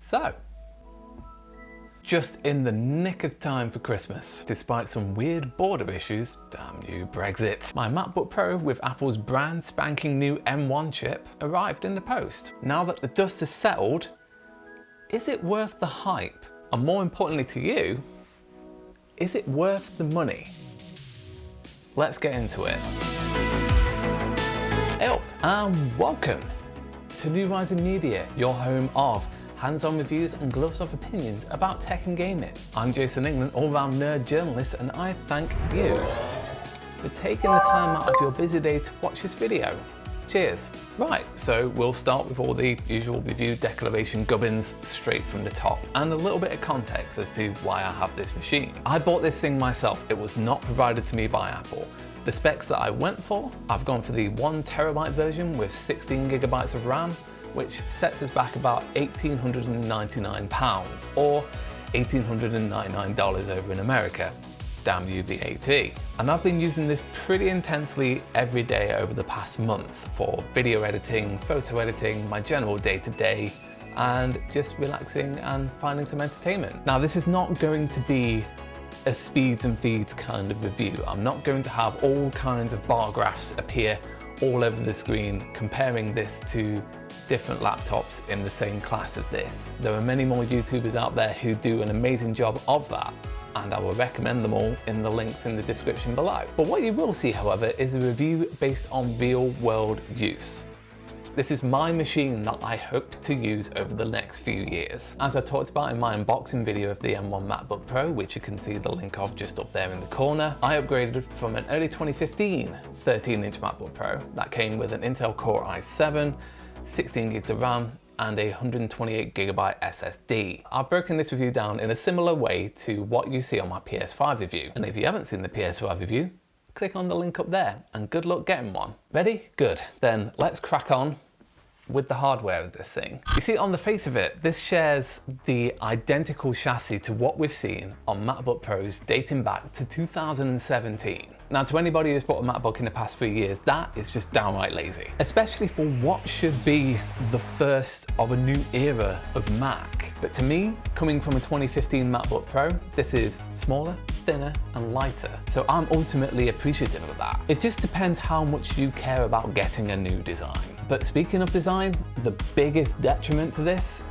So, just in the nick of time for Christmas, despite some weird border issues, damn you Brexit, my MacBook Pro with Apple's brand spanking new M1 chip arrived in the post. Now that the dust has settled, is it worth the hype? And more importantly to you, is it worth the money? Let's get into it. Hey up, and welcome to New Rising Media, your home of hands-on reviews and gloves of opinions about tech and gaming. I'm Jason England, all-round nerd journalist, and I thank you for taking the time out of your busy day to watch this video. Cheers. Right, so we'll start with all the usual review declaration gubbins straight from the top, and a little bit of context as to why I have this machine. I bought this thing myself. It was not provided to me by Apple. The specs that I went for, I've gone for the 1TB version with 16GB of RAM, which sets us back about £1,899 or $1,899 over in America. Damn you VAT. And I've been using this pretty intensely every day over the past month for video editing, photo editing, my general day-to-day, and just relaxing and finding some entertainment. Now, this is not going to be a speeds and feeds kind of review. I'm not going to have all kinds of bar graphs appear all over the screen comparing this to different laptops in the same class as this. There are many more YouTubers out there who do an amazing job of that, and I will recommend them all in the links in the description below. But what you will see, however, is a review based on real world use. This is my machine that I hope to use over the next few years. As I talked about in my unboxing video of the M1 MacBook Pro, which you can see the link of just up there in the corner, I upgraded from an early 2015 13-inch MacBook Pro that came with an Intel Core i7, 16 gigs of RAM, and a 128GB SSD. I've broken this review down in a similar way to what you see on my PS5 review. And if you haven't seen the PS5 review, click on the link up there, and good luck getting one. Ready? Good. Then let's crack on with the hardware of this thing. You see, on the face of it, this shares the identical chassis to what we've seen on MacBook Pros dating back to 2017. Now, to anybody who's bought a MacBook in the past 3 years, that is just downright lazy, especially for what should be the first of a new era of Mac. But to me, coming from a 2015 MacBook Pro, this is smaller, thinner, and lighter. So I'm ultimately appreciative of that. It just depends how much you care about getting a new design. But speaking of design, the biggest detriment to this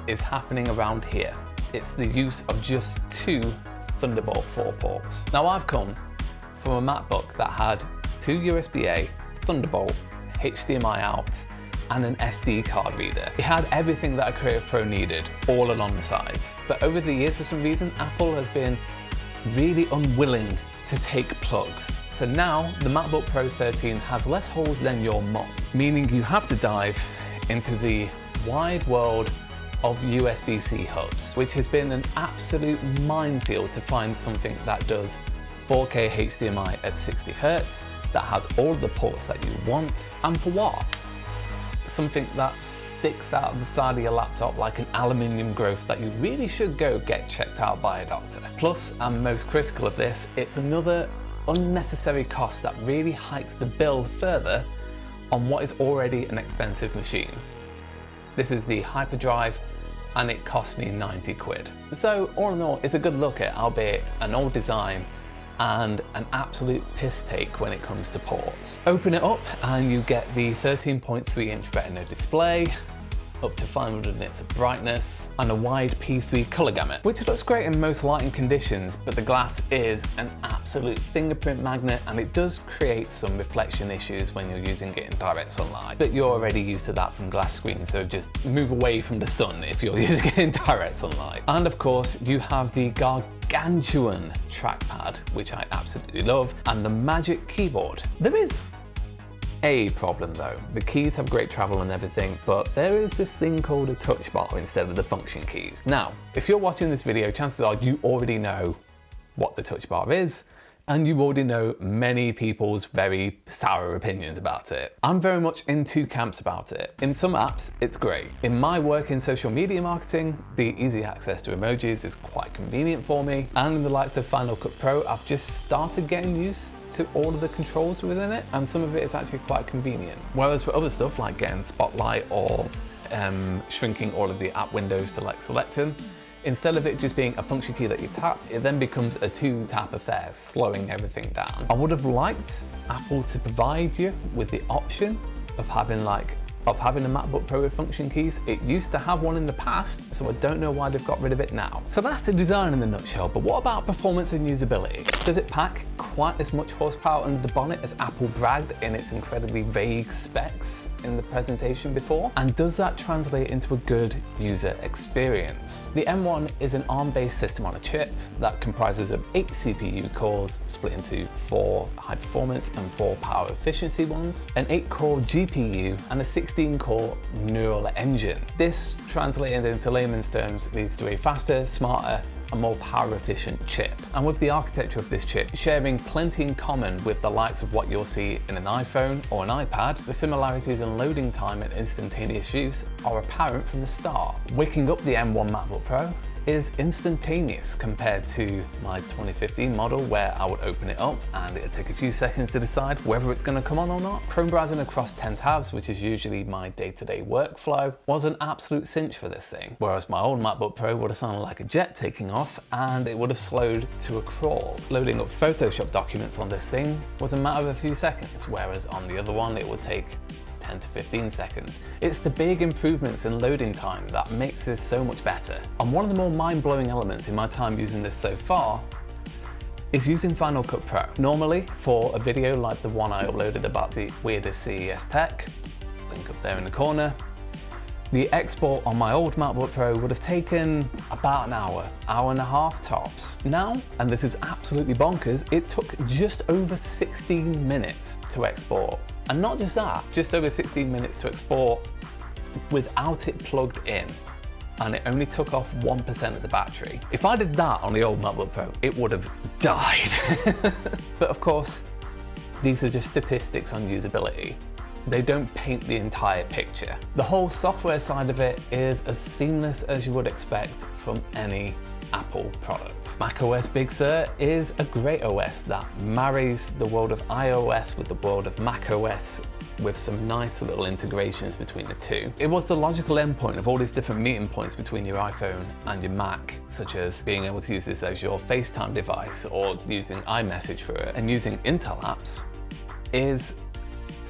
is happening around here. It's the use of just 2 Thunderbolt 4 ports. Now, I've come from a MacBook that had 2 USB-A, Thunderbolt, HDMI out, and an SD card reader. It had everything that a Creative Pro needed, all along the sides. But over the years, for some reason, Apple has been really unwilling to take plugs. So now the MacBook Pro 13 has less holes than your mom, meaning you have to dive into the wide world of USB-C hubs, which has been an absolute minefield to find something that does 4K HDMI at 60 Hz, that has all the ports that you want, and for what? Something that sticks out of the side of your laptop like an aluminium growth that you really should go get checked out by a doctor. Plus, and most critical of this, it's another unnecessary cost that really hikes the bill further on what is already an expensive machine. This is the Hyperdrive, and it cost me 90 quid. So all in all, it's a good look at, albeit an old design and an absolute piss take when it comes to ports. Open it up and you get the 13.3-inch Retina display, up to 500 nits of brightness, and a wide P3 color gamut, which looks great in most lighting conditions, but the glass is an absolute fingerprint magnet, and it does create some reflection issues when you're using it in direct sunlight. But you're already used to that from glass screens, so just move away from the sun if you're using it in direct sunlight. And of course, you have the gargantuan trackpad, which I absolutely love, and the Magic Keyboard. There is a problem though. The keys have great travel and everything, but there is this thing called a touch bar instead of the function keys. Now, if you're watching this video, chances are you already know what the touch bar is, and you already know many people's very sour opinions about it. I'm very much in two camps about it. In some apps, it's great. In my work in social media marketing, the easy access to emojis is quite convenient for me. And in the likes of Final Cut Pro, I've just started getting used to all of the controls within it, and some of it is actually quite convenient. Whereas for other stuff like getting Spotlight or shrinking all of the app windows to like select them. Instead of it just being a function key that you tap, it then becomes a 2-tap affair, slowing everything down. I would have liked Apple to provide you with the option of having a MacBook Pro with function keys. It used to have one in the past, so I don't know why they've got rid of it now. So that's the design in a nutshell, but what about performance and usability? Does it pack quite as much horsepower under the bonnet as Apple bragged in its incredibly vague specs in the presentation before? And does that translate into a good user experience? The M1 is an ARM-based system on a chip that comprises of 8 CPU cores split into 4 high performance and 4 power efficiency ones, an 8-core GPU, and a 16-core neural engine. This, translated into layman's terms, leads to a faster, smarter, a more power efficient chip. And with the architecture of this chip sharing plenty in common with the likes of what you'll see in an iPhone or an iPad, the similarities in loading time and instantaneous use are apparent from the start. Waking up the M1 MacBook Pro is instantaneous compared to my 2015 model, where I would open it up and it'd take a few seconds to decide whether it's going to come on or not. Chrome browsing across 10 tabs, which is usually my day-to-day workflow, was an absolute cinch for this thing. Whereas my old MacBook Pro would have sounded like a jet taking off and it would have slowed to a crawl. Loading up Photoshop documents on this thing was a matter of a few seconds, whereas on the other one it would take 10 to 15 seconds. It's the big improvements in loading time that makes this so much better. And one of the more mind-blowing elements in my time using this so far is using Final Cut Pro. Normally, for a video like the one I uploaded about the weirdest CES tech, link up there in the corner, the export on my old MacBook Pro would have taken about an hour and a half tops. Now, and this is absolutely bonkers, it took just over 16 minutes to export. And not just that, just over 16 minutes to export without it plugged in. And it only took off 1% of the battery. If I did that on the old MacBook Pro, it would have died. But of course, these are just statistics on usability. They don't paint the entire picture. The whole software side of it is as seamless as you would expect from any Apple product. macOS Big Sur is a great OS that marries the world of iOS with the world of macOS with some nice little integrations between the two. It was the logical endpoint of all these different meeting points between your iPhone and your Mac, such as being able to use this as your FaceTime device or using iMessage for it, and using Intel apps is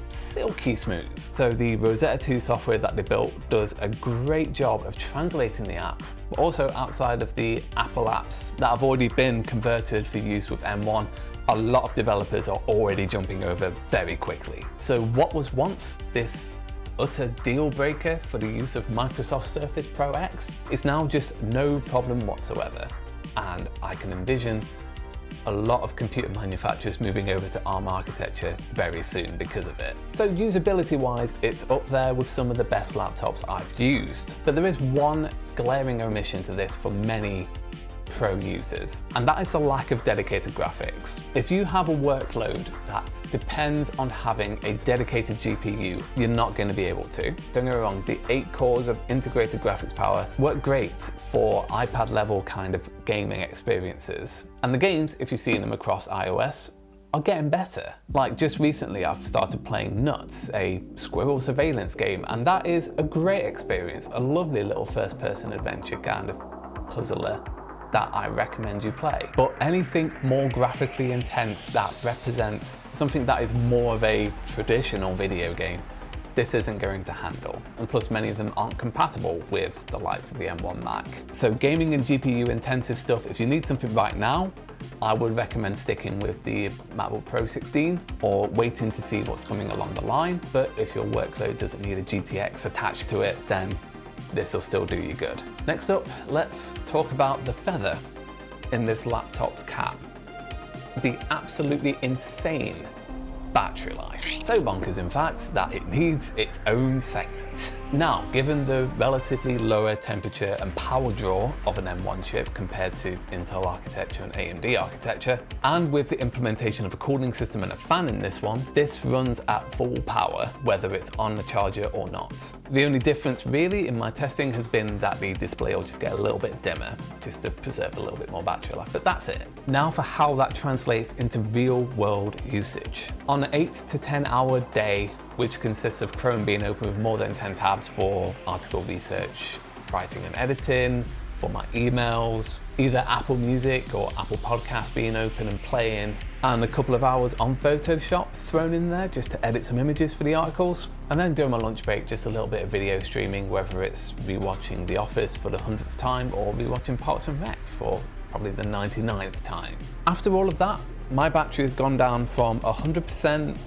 silky smooth. So the Rosetta 2 software that they built does a great job of translating the app, but also outside of the Apple apps that have already been converted for use with M1, a lot of developers are already jumping over very quickly. So what was once this utter deal breaker for the use of Microsoft Surface Pro X is now just no problem whatsoever. And I can envision a lot of computer manufacturers moving over to ARM architecture very soon because of it. So usability wise, it's up there with some of the best laptops I've used. But there is one glaring omission to this for many Pro users, and that is the lack of dedicated graphics. If you have a workload that depends on having a dedicated GPU, you're not going to be able to. Don't get me wrong, the 8 cores of integrated graphics power work great for iPad level kind of gaming experiences. And the games, if you've seen them across iOS, are getting better. Like just recently I've started playing Nuts, a squirrel surveillance game, and that is a great experience, a lovely little first-person adventure kind of puzzler that I recommend you play. But anything more graphically intense that represents something that is more of a traditional video game, this isn't going to handle. And plus many of them aren't compatible with the likes of the M1 Mac. So gaming and GPU intensive stuff, if you need something right now, I would recommend sticking with the MacBook Pro 16 or waiting to see what's coming along the line. But if your workload doesn't need a GTX attached to it, then this will still do you good. Next up, let's talk about the feather in this laptop's cap. The absolutely insane battery life. So bonkers, in fact, that it needs its own segment. Now, given the relatively lower temperature and power draw of an M1 chip compared to Intel architecture and AMD architecture, and with the implementation of a cooling system and a fan in this one, this runs at full power, whether it's on the charger or not. The only difference really in my testing has been that the display will just get a little bit dimmer, just to preserve a little bit more battery life, but that's it. Now for how that translates into real world usage. On an 8 to 10 hour day which consists of Chrome being open with more than 10 tabs for article research, writing and editing, for my emails, either Apple Music or Apple Podcasts being open and playing, and a couple of hours on Photoshop thrown in there just to edit some images for the articles. And then during my lunch break, just a little bit of video streaming, whether it's rewatching The Office for the 100th time or rewatching Parks and Rec for probably the 99th time. After all of that, my battery has gone down from 100%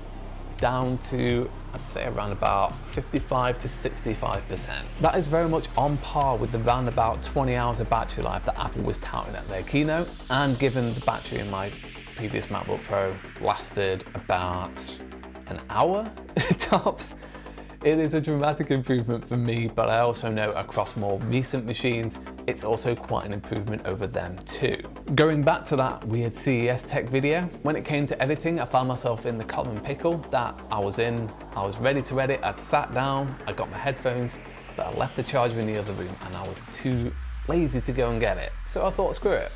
down to, I'd say, around about 55 to 65%. That is very much on par with the round about 20 hours of battery life that Apple was touting at their keynote. And given the battery in my previous MacBook Pro lasted about an hour tops, it is a dramatic improvement for me, but I also know across more recent machines, it's also quite an improvement over them too. Going back to that weird CES tech video, when it came to editing, I found myself in the common pickle that I was in. I was ready to edit, I'd sat down, I got my headphones, but I left the charger in the other room and I was too lazy to go and get it. So I thought, screw it,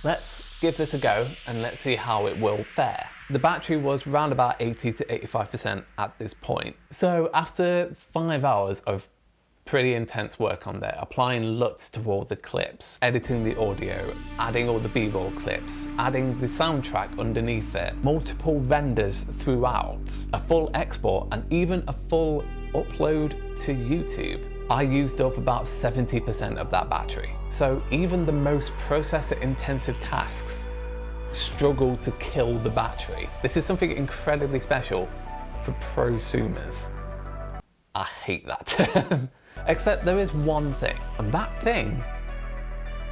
let's give this a go and let's see how it will fare. The battery was around about 80 to 85% at this point. So after 5 hours of pretty intense work on there, applying LUTs to all the clips, editing the audio, adding all the B-roll clips, adding the soundtrack underneath it, multiple renders throughout, a full export, and even a full upload to YouTube, I used up about 70% of that battery. So even the most processor-intensive tasks struggle to kill the battery. This is something incredibly special for prosumers. I hate that term. Except there is one thing, and that thing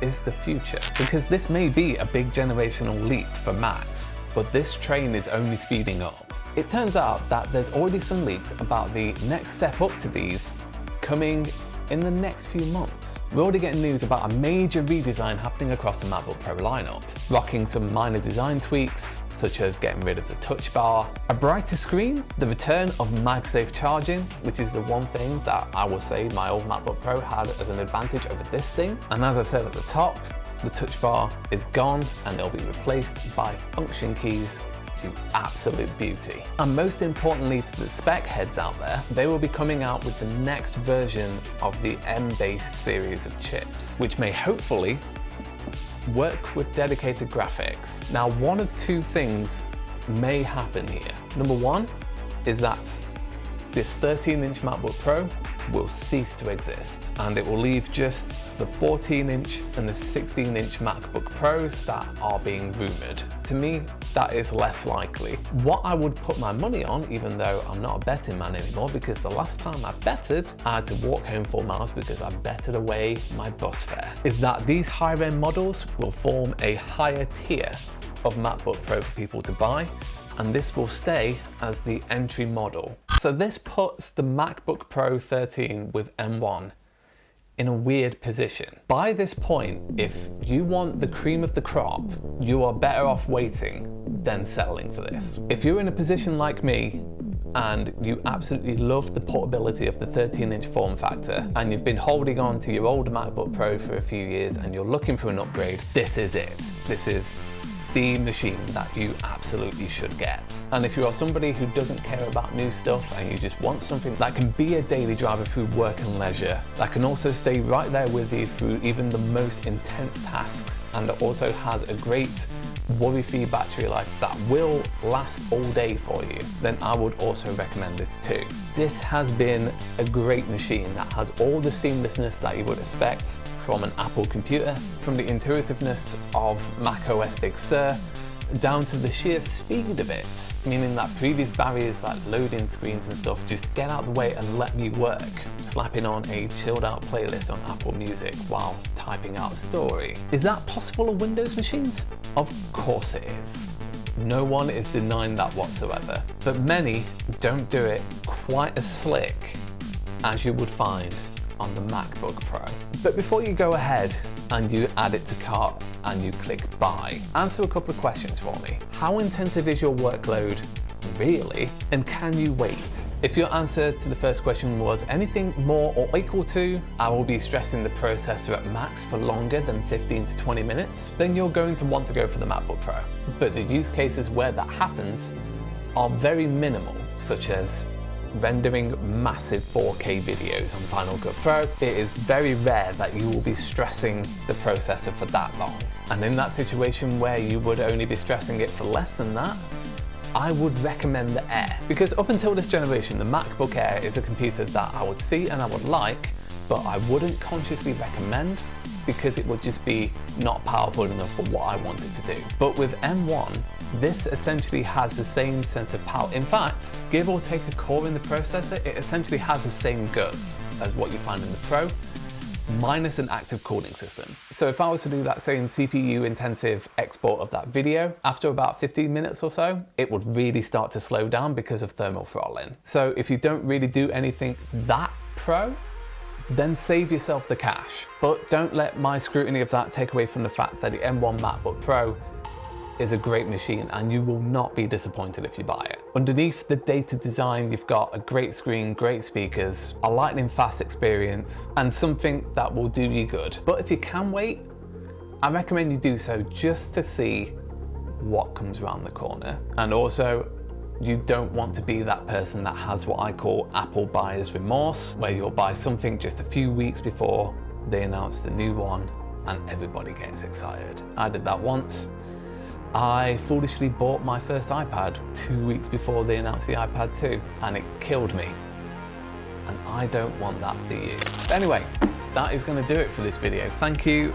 is the future. Because this may be a big generational leap for Macs, but this train is only speeding up. It turns out that there's already some leaks about the next step up to these coming in the next few months. We're already getting news about a major redesign happening across the MacBook Pro lineup, rocking some minor design tweaks, such as getting rid of the touch bar, a brighter screen, the return of MagSafe charging, which is the one thing that I will say my old MacBook Pro had as an advantage over this thing. And as I said at the top, the touch bar is gone and they'll be replaced by function keys. You absolute beauty. And most importantly to the spec heads out there, they will be coming out with the next version of the M-based series of chips, which may hopefully work with dedicated graphics. Now, one of two things may happen here. Number one is that this 13-inch MacBook Pro will cease to exist, and it will leave just the 14-inch and the 16-inch MacBook Pros that are being rumored. To me, that is less likely. What I would put my money on, even though I'm not a betting man anymore, because the last time I betted, I had to walk home 4 miles because I betted away my bus fare, is that these higher-end models will form a higher tier of MacBook Pro for people to buy, and this will stay as the entry model. So this puts the MacBook Pro 13 with M1 in a weird position. By this point, if you want the cream of the crop, you are better off waiting than settling for this. If you're in a position like me, and you absolutely love the portability of the 13-inch form factor, and you've been holding on to your old MacBook Pro for a few years and you're looking for an upgrade, this is it. This is the machine that you absolutely should get. And if you are somebody who doesn't care about new stuff and you just want something that can be a daily driver through work and leisure, that can also stay right there with you through even the most intense tasks, and that also has a great worry-free battery life that will last all day for you, then I would also recommend this too. This has been a great machine that has all the seamlessness that you would expect from an Apple computer, from the intuitiveness of macOS Big Sur, down to the sheer speed of it, meaning that previous barriers like loading screens and stuff just get out of the way and let me work, slapping on a chilled out playlist on Apple Music while typing out a story. Is that possible on Windows machines? Of course it is. No one is denying that whatsoever, but many don't do it quite as slick as you would find on the MacBook Pro. But before you go ahead and you add it to cart and you click buy, answer a couple of questions for me. How intensive is your workload really? And can you wait? If your answer to the first question was anything more or equal to, I will be stressing the processor at max for longer than 15 to 20 minutes, then you're going to want to go for the MacBook Pro. But the use cases where that happens are very minimal, such as rendering massive 4K videos on Final Cut Pro, it is very rare that you will be stressing the processor for that long. And in that situation where you would only be stressing it for less than that, I would recommend the Air. Because up until this generation, the MacBook Air is a computer that I would see and I would like, but I wouldn't consciously recommend because it would just be not powerful enough for what I want it to do. But with M1, this essentially has the same sense of power. In fact, give or take a core in the processor, it essentially has the same guts as what you find in the Pro, minus an active cooling system. So if I was to do that same CPU intensive export of that video, after about 15 minutes or so, it would really start to slow down because of thermal throttling. So if you don't really do anything that pro, then save yourself the cash. But don't let my scrutiny of that take away from the fact that the M1 MacBook Pro is a great machine and you will not be disappointed if you buy it. Underneath the dated design, you've got a great screen, great speakers, a lightning fast experience, and something that will do you good. But if you can wait, I recommend you do so just to see what comes around the corner. And also, you don't want to be that person that has what I call Apple buyer's remorse, where you'll buy something just a few weeks before they announce the new one and everybody gets excited. I did that once. I foolishly bought my first iPad 2 weeks before they announced the iPad 2 and it killed me. And I don't want that for you. But anyway, that is going to do it for this video. Thank you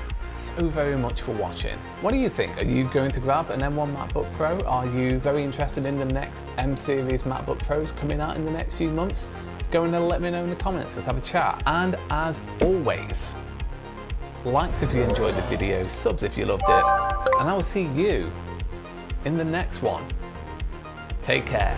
so very much for watching. What do you think? Are you going to grab an M1 MacBook Pro? Are you very interested in the next M series MacBook Pros coming out in the next few months? Go and let me know in the comments. Let's have a chat. And as always, likes if you enjoyed the video, subs if you loved it, and I will see you in the next one. Take care.